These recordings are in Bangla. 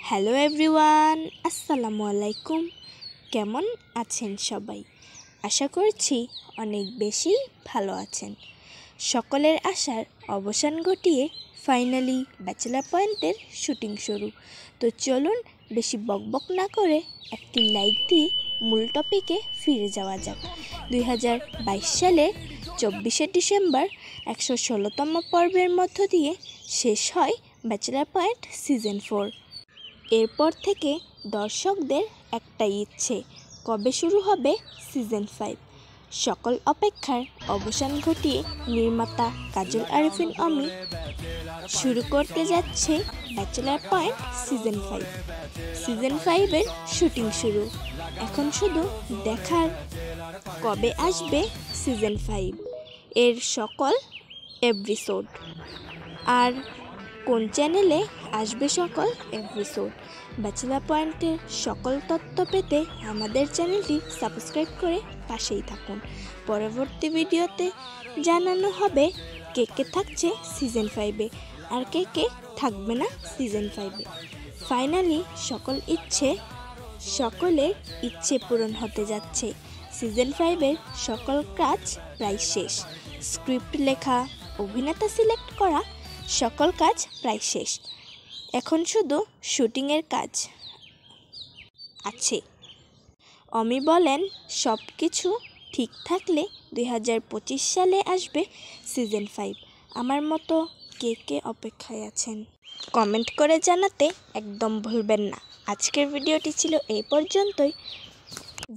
হ্যালো এভরিওয়ান, আসসালামু আলাইকুম। কেমন আছেন সবাই? আশা করছি অনেক বেশি ভালো আছেন। সকলের আশার অবসান ঘটিয়ে ফাইনালি ব্যাচেলার পয়েন্টের শুটিং শুরু। তো চলুন বেশি বকবক না করে একটি লাইক দিয়ে মূল টপিকে ফিরে যাওয়া যাক। 2022 সালের 24শে ডিসেম্বর 116তম পর্বের মধ্য দিয়ে শেষ হয় ব্যাচেলার পয়েন্ট সিজন 4। এরপর থেকে দর্শকদের একটাই ইচ্ছে, কবে শুরু হবে সিজন 5। সকল অপেক্ষার অবসান ঘটিয়ে নির্মাতা কাজল আরিফিন অমি শুরু করতে যাচ্ছে ব্যাচেলার পয়েন্ট সিজন 5। সিজন 5-এর শুটিং শুরু। এখন শুধু দেখার কবে আসবে সিজন 5 এর সকল এপিসোড, আর কোন চ্যানেলে আসবে সকল এপিসোড। ব্যাচেলার পয়েন্টের সকল তথ্য পেতে আমাদের চ্যানেলটি সাবস্ক্রাইব করে পাশেই থাকুন। পরবর্তী ভিডিওতে জানানো হবে কে কে থাকছে সিজন 5-এ আর কে কে থাকবে না সিজন 5-এ। ফাইনালি সকলের ইচ্ছে পূরণ হতে যাচ্ছে। সিজন 5-এর সকল কাজ প্রায় শেষ। স্ক্রিপ্ট লেখা, অভিনেতা সিলেক্ট করা, সকল কাজ প্রায় শেষ। এখন শুধু শুটিংয়ের কাজ আছে। অমি বলেন, সব কিছু ঠিক থাকলে 2025 সালে আসবে সিজন 5। আমার মতো কে কে অপেক্ষায় আছেন কমেন্ট করে জানাতে একদম ভুলবেন না। আজকের ভিডিওটি ছিল এই পর্যন্তই।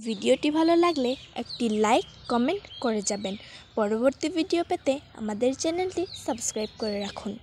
ভিডিওটি ভালো লাগলে একটি লাইক কমেন্ট করে যাবেন। পরবর্তী ভিডিও পেতে আমাদের চ্যানেলটি সাবস্ক্রাইব করে রাখুন।